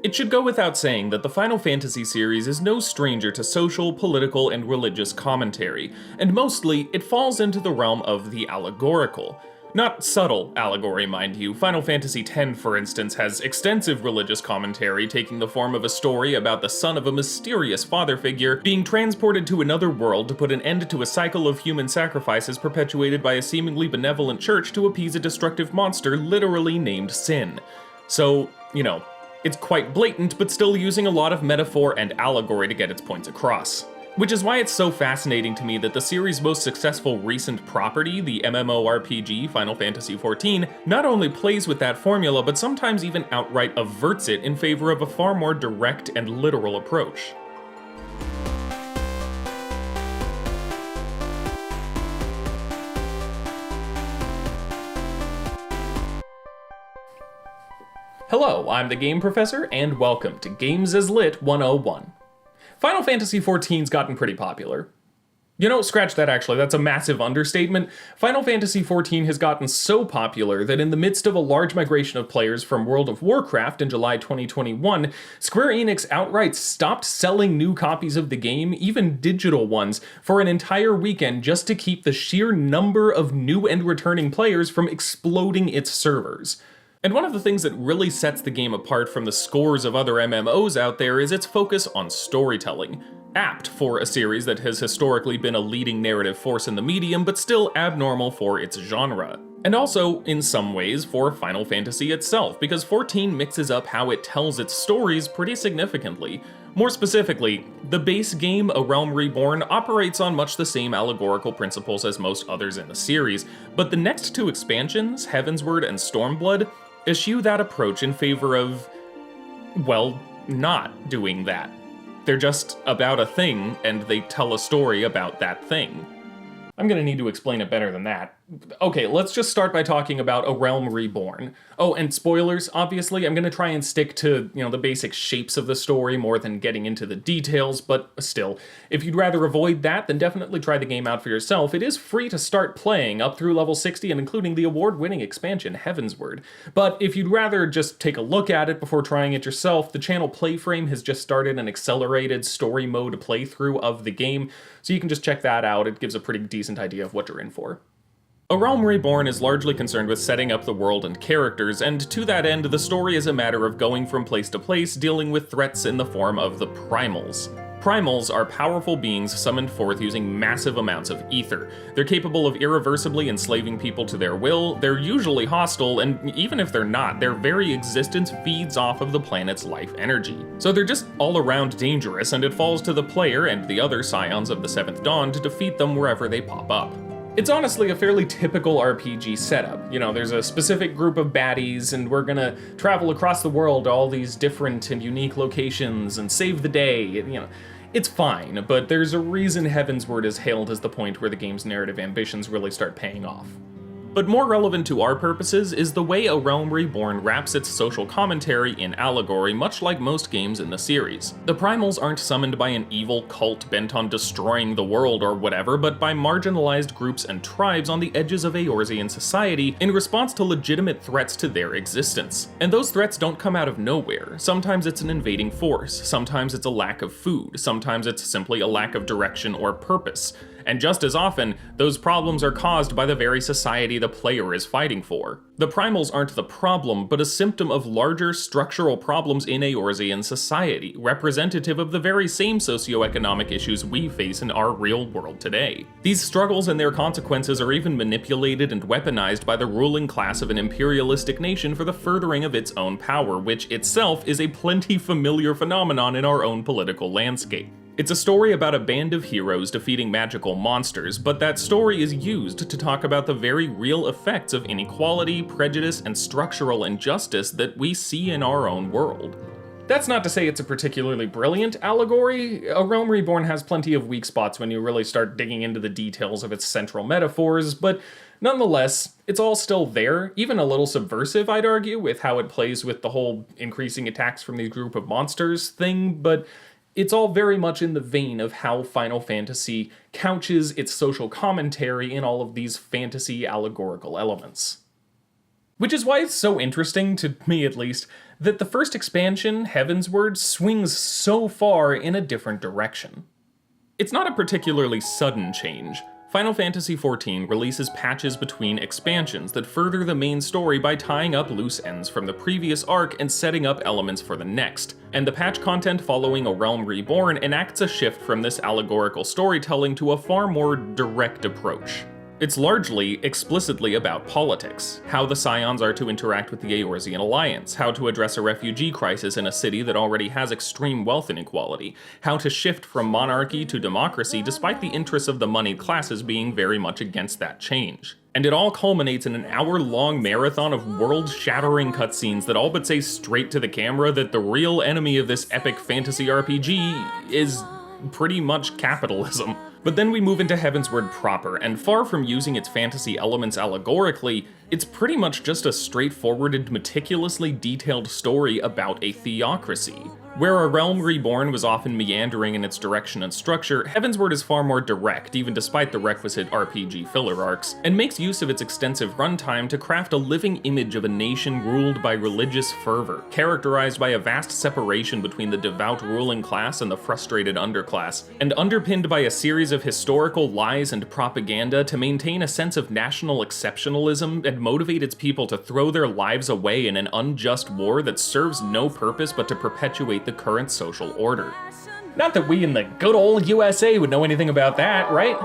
It should go without saying that the Final Fantasy series is no stranger to social, political, and religious commentary, and mostly it falls into the realm of the allegorical. Not subtle allegory, mind you. Final Fantasy X, for instance, has extensive religious commentary taking the form of a story about the son of a mysterious father figure being transported to another world to put an end to a cycle of human sacrifices perpetuated by a seemingly benevolent church to appease a destructive monster literally named Sin. So, it's quite blatant, but still using a lot of metaphor and allegory to get its points across. Which is why it's so fascinating to me that the series' most successful recent property, the MMORPG Final Fantasy XIV, not only plays with that formula, but sometimes even outright averts it in favor of a far more direct and literal approach. Hello, I'm the Game Professor, and welcome to Games as Lit 101. Final Fantasy XIV's gotten pretty popular. Scratch that actually, that's a massive understatement. Final Fantasy XIV has gotten so popular that in the midst of a large migration of players from World of Warcraft in July 2021, Square Enix outright stopped selling new copies of the game, even digital ones, for an entire weekend just to keep the sheer number of new and returning players from exploding its servers. And one of the things that really sets the game apart from the scores of other MMOs out there is its focus on storytelling. Apt for a series that has historically been a leading narrative force in the medium, but still abnormal for its genre. And also, in some ways, for Final Fantasy itself, because 14 mixes up how it tells its stories pretty significantly. More specifically, the base game, A Realm Reborn, operates on much the same allegorical principles as most others in the series, but the next two expansions, Heavensward and Stormblood, eschew that approach in favor of, not doing that. They're just about a thing, and they tell a story about that thing. I'm gonna need to explain it better than that. Okay, let's just start by talking about A Realm Reborn. Oh, and spoilers, obviously, I'm gonna try and stick to, the basic shapes of the story more than getting into the details, but still, if you'd rather avoid that, then definitely try the game out for yourself. It is free to start playing, up through level 60 and including the award-winning expansion, Heavensward. But if you'd rather just take a look at it before trying it yourself, the channel Playframe has just started an accelerated story mode playthrough of the game, so you can just check that out. It gives a pretty decent idea of what you're in for. A Realm Reborn is largely concerned with setting up the world and characters, and to that end, the story is a matter of going from place to place, dealing with threats in the form of the Primals. Primals are powerful beings summoned forth using massive amounts of ether. They're capable of irreversibly enslaving people to their will, they're usually hostile, and even if they're not, their very existence feeds off of the planet's life energy. So they're just all around dangerous, and it falls to the player and the other Scions of the Seventh Dawn to defeat them wherever they pop up. It's honestly a fairly typical RPG setup. There's a specific group of baddies, and we're gonna travel across the world to all these different and unique locations and save the day. It's fine, but there's a reason Heavensward is hailed as the point where the game's narrative ambitions really start paying off. But more relevant to our purposes is the way A Realm Reborn wraps its social commentary in allegory, much like most games in the series. The Primals aren't summoned by an evil cult bent on destroying the world or whatever, but by marginalized groups and tribes on the edges of Eorzean society in response to legitimate threats to their existence. And those threats don't come out of nowhere. Sometimes it's an invading force, sometimes it's a lack of food, sometimes it's simply a lack of direction or purpose. And just as often, those problems are caused by the very society the player is fighting for. The Primals aren't the problem, but a symptom of larger structural problems in Eorzean society, representative of the very same socioeconomic issues we face in our real world today. These struggles and their consequences are even manipulated and weaponized by the ruling class of an imperialistic nation for the furthering of its own power, which itself is a plenty familiar phenomenon in our own political landscape. It's a story about a band of heroes defeating magical monsters, but that story is used to talk about the very real effects of inequality, prejudice, and structural injustice that we see in our own world. That's not to say it's a particularly brilliant allegory. A Realm Reborn has plenty of weak spots when you really start digging into the details of its central metaphors, but nonetheless, it's all still there, even a little subversive, I'd argue, with how it plays with the whole increasing attacks from these group of monsters thing, but it's all very much in the vein of how Final Fantasy couches its social commentary in all of these fantasy allegorical elements. Which is why it's so interesting, to me at least, that the first expansion, Heavensward, swings so far in a different direction. It's not a particularly sudden change. Final Fantasy XIV releases patches between expansions that further the main story by tying up loose ends from the previous arc and setting up elements for the next, and the patch content following A Realm Reborn enacts a shift from this allegorical storytelling to a far more direct approach. It's largely, explicitly about politics, how the Scions are to interact with the Eorzean Alliance, how to address a refugee crisis in a city that already has extreme wealth inequality, how to shift from monarchy to democracy despite the interests of the moneyed classes being very much against that change. And it all culminates in an hour-long marathon of world-shattering cutscenes that all but say straight to the camera that the real enemy of this epic fantasy RPG is pretty much capitalism. But then we move into Heavensward proper, and far from using its fantasy elements allegorically, it's pretty much just a straightforward and meticulously detailed story about a theocracy. Where A Realm Reborn was often meandering in its direction and structure, Heavensward is far more direct, even despite the requisite RPG filler arcs, and makes use of its extensive runtime to craft a living image of a nation ruled by religious fervor, characterized by a vast separation between the devout ruling class and the frustrated underclass, and underpinned by a series of historical lies and propaganda to maintain a sense of national exceptionalism and motivate its people to throw their lives away in an unjust war that serves no purpose but to perpetuate the current social order. Not that we in the good old USA would know anything about that, right?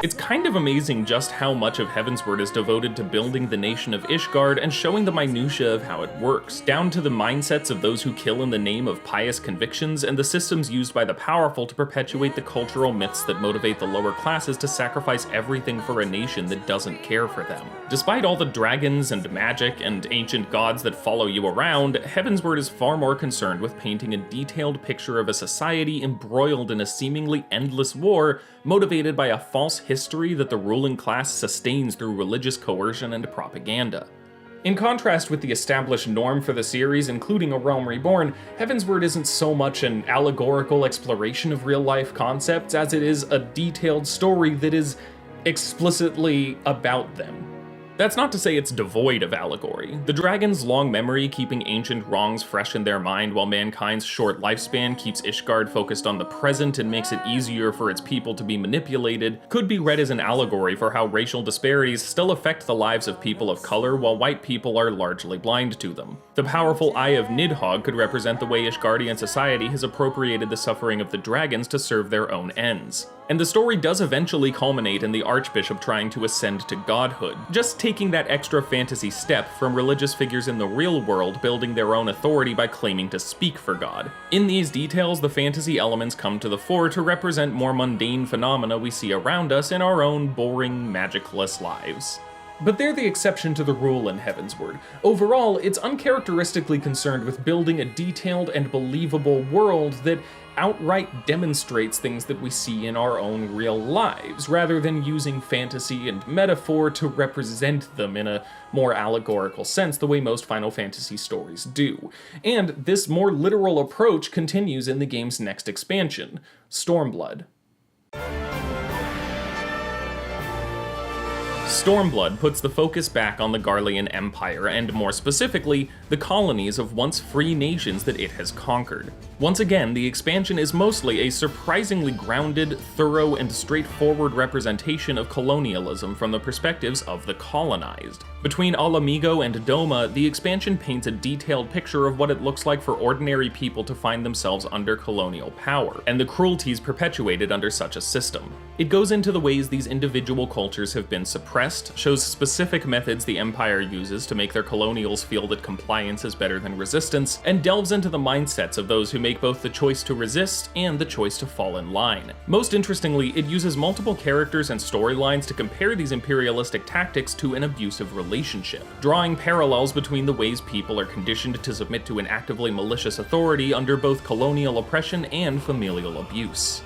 It's kind of amazing just how much of Heavensward is devoted to building the nation of Ishgard and showing the minutiae of how it works, down to the mindsets of those who kill in the name of pious convictions and the systems used by the powerful to perpetuate the cultural myths that motivate the lower classes to sacrifice everything for a nation that doesn't care for them. Despite all the dragons and magic and ancient gods that follow you around, Heavensward is far more concerned with painting a detailed picture of a society embroiled in a seemingly endless war, motivated by a false history that the ruling class sustains through religious coercion and propaganda. In contrast with the established norm for the series, including A Realm Reborn, Heavensward isn't so much an allegorical exploration of real-life concepts as it is a detailed story that is explicitly about them. That's not to say it's devoid of allegory. The dragon's long memory keeping ancient wrongs fresh in their mind while mankind's short lifespan keeps Ishgard focused on the present and makes it easier for its people to be manipulated could be read as an allegory for how racial disparities still affect the lives of people of color while white people are largely blind to them. The powerful Eye of Nidhogg could represent the way Ishgardian society has appropriated the suffering of the dragons to serve their own ends. And the story does eventually culminate in the Archbishop trying to ascend to godhood, just taking that extra fantasy step from religious figures in the real world building their own authority by claiming to speak for God. In these details, the fantasy elements come to the fore to represent more mundane phenomena we see around us in our own boring, magicless lives. But they're the exception to the rule in Heavensward. Overall, it's uncharacteristically concerned with building a detailed and believable world that outright demonstrates things that we see in our own real lives, rather than using fantasy and metaphor to represent them in a more allegorical sense the way most Final Fantasy stories do. And this more literal approach continues in the game's next expansion, Stormblood. Stormblood puts the focus back on the Garlean Empire, and more specifically, the colonies of once free nations that it has conquered. Once again, the expansion is mostly a surprisingly grounded, thorough, and straightforward representation of colonialism from the perspectives of the colonized. Between Alamigo and Doma, the expansion paints a detailed picture of what it looks like for ordinary people to find themselves under colonial power, and the cruelties perpetuated under such a system. It goes into the ways these individual cultures have been suppressed, shows specific methods the Empire uses to make their colonials feel that compliance is better than resistance, and delves into the mindsets of those who make both the choice to resist and the choice to fall in line. Most interestingly, it uses multiple characters and storylines to compare these imperialistic tactics to an abusive relationship, drawing parallels between the ways people are conditioned to submit to an actively malicious authority under both colonial oppression and familial abuse.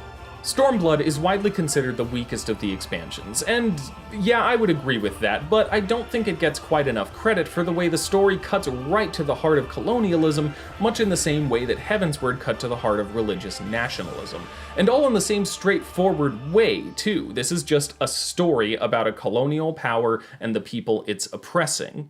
Stormblood is widely considered the weakest of the expansions, and yeah, I would agree with that, but I don't think it gets quite enough credit for the way the story cuts right to the heart of colonialism, much in the same way that Heavensward cut to the heart of religious nationalism. And all in the same straightforward way, too. This is just a story about a colonial power and the people it's oppressing.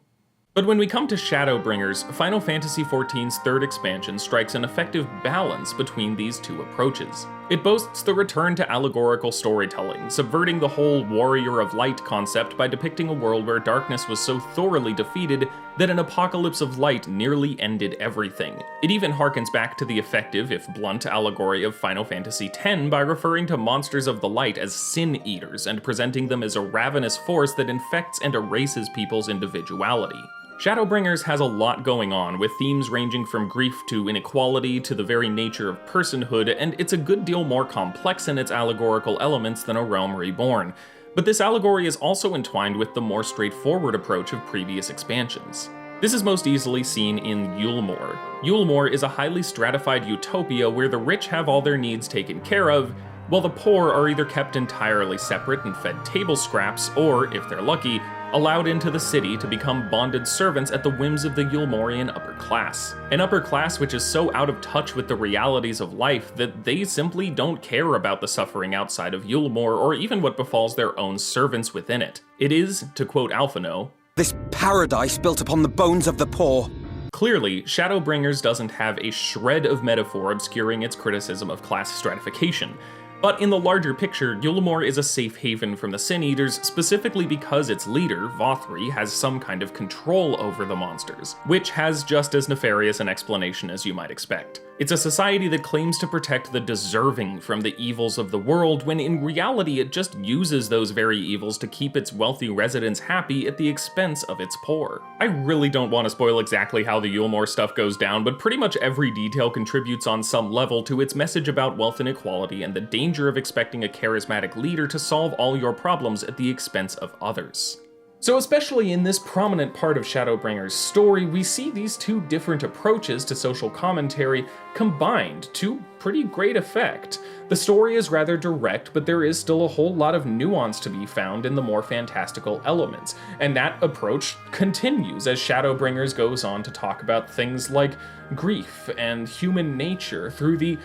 But when we come to Shadowbringers, Final Fantasy XIV's third expansion strikes an effective balance between these two approaches. It boasts the return to allegorical storytelling, subverting the whole warrior of light concept by depicting a world where darkness was so thoroughly defeated that an apocalypse of light nearly ended everything. It even harkens back to the effective, if blunt, allegory of Final Fantasy X by referring to monsters of the light as sin eaters and presenting them as a ravenous force that infects and erases people's individuality. Shadowbringers has a lot going on, with themes ranging from grief to inequality to the very nature of personhood, and it's a good deal more complex in its allegorical elements than a Realm Reborn. But this allegory is also entwined with the more straightforward approach of previous expansions. This is most easily seen in Yulemore. Yulemore is a highly stratified utopia where the rich have all their needs taken care of, while the poor are either kept entirely separate and fed table scraps, or, if they're lucky, allowed into the city to become bonded servants at the whims of the Yulemorean upper class. An upper class which is so out of touch with the realities of life that they simply don't care about the suffering outside of Yulemore or even what befalls their own servants within it. It is, to quote Alphino, "This paradise built upon the bones of the poor." Clearly, Shadowbringers doesn't have a shred of metaphor obscuring its criticism of class stratification. But in the larger picture, Yulemore is a safe haven from the Sin Eaters specifically because its leader, Vothri, has some kind of control over the monsters, which has just as nefarious an explanation as you might expect. It's a society that claims to protect the deserving from the evils of the world, when in reality it just uses those very evils to keep its wealthy residents happy at the expense of its poor. I really don't want to spoil exactly how the Yulemore stuff goes down, but pretty much every detail contributes on some level to its message about wealth inequality and the danger of expecting a charismatic leader to solve all your problems at the expense of others. So especially in this prominent part of Shadowbringers' story, we see these two different approaches to social commentary combined to pretty great effect. The story is rather direct, but there is still a whole lot of nuance to be found in the more fantastical elements, and that approach continues as Shadowbringers goes on to talk about things like grief and human nature through the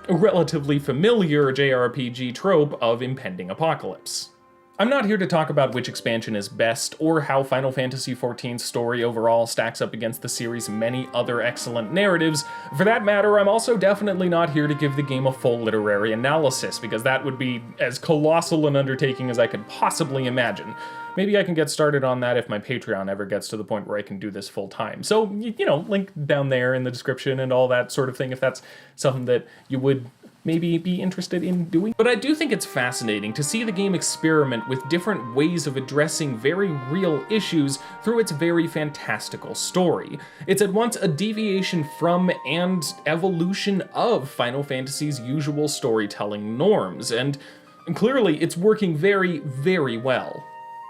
relatively familiar JRPG trope of impending apocalypse. I'm not here to talk about which expansion is best, or how Final Fantasy XIV's story overall stacks up against the series' many other excellent narratives. For that matter, I'm also definitely not here to give the game a full literary analysis, because that would be as colossal an undertaking as I could possibly imagine. Maybe I can get started on that if my Patreon ever gets to the point where I can do this full time. So, link down there in the description and all that sort of thing if that's something that you would maybe be interested in doing. But I do think it's fascinating to see the game experiment with different ways of addressing very real issues through its very fantastical story. It's at once a deviation from and evolution of Final Fantasy's usual storytelling norms, and clearly it's working very, very well.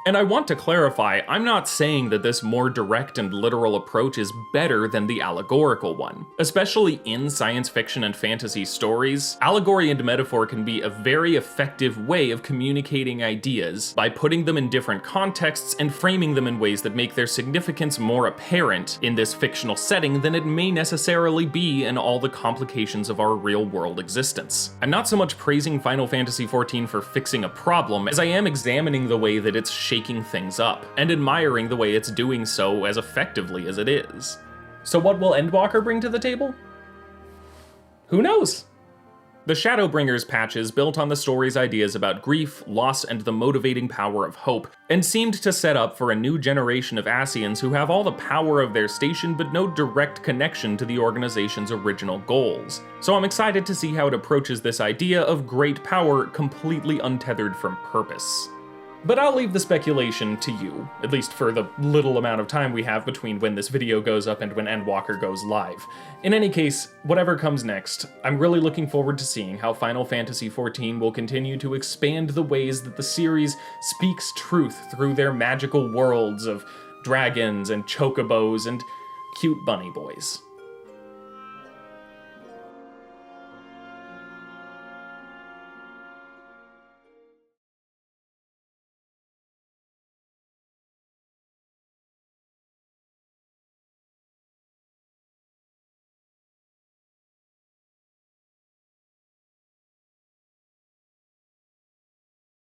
And I want to clarify, I'm not saying that this more direct and literal approach is better than the allegorical one. Especially in science fiction and fantasy stories, allegory and metaphor can be a very effective way of communicating ideas by putting them in different contexts and framing them in ways that make their significance more apparent in this fictional setting than it may necessarily be in all the complications of our real-world existence. I'm not so much praising Final Fantasy XIV for fixing a problem, as I am examining the way that it's shaking things up, and admiring the way it's doing so as effectively as it is. So what will Endwalker bring to the table? Who knows? The Shadowbringers patches built on the story's ideas about grief, loss, and the motivating power of hope, and seemed to set up for a new generation of Ascians who have all the power of their station but no direct connection to the organization's original goals. So I'm excited to see how it approaches this idea of great power completely untethered from purpose. But I'll leave the speculation to you, at least for the little amount of time we have between when this video goes up and when Endwalker goes live. In any case, whatever comes next, I'm really looking forward to seeing how Final Fantasy XIV will continue to expand the ways that the series speaks truth through their magical worlds of dragons and chocobos and cute bunny boys.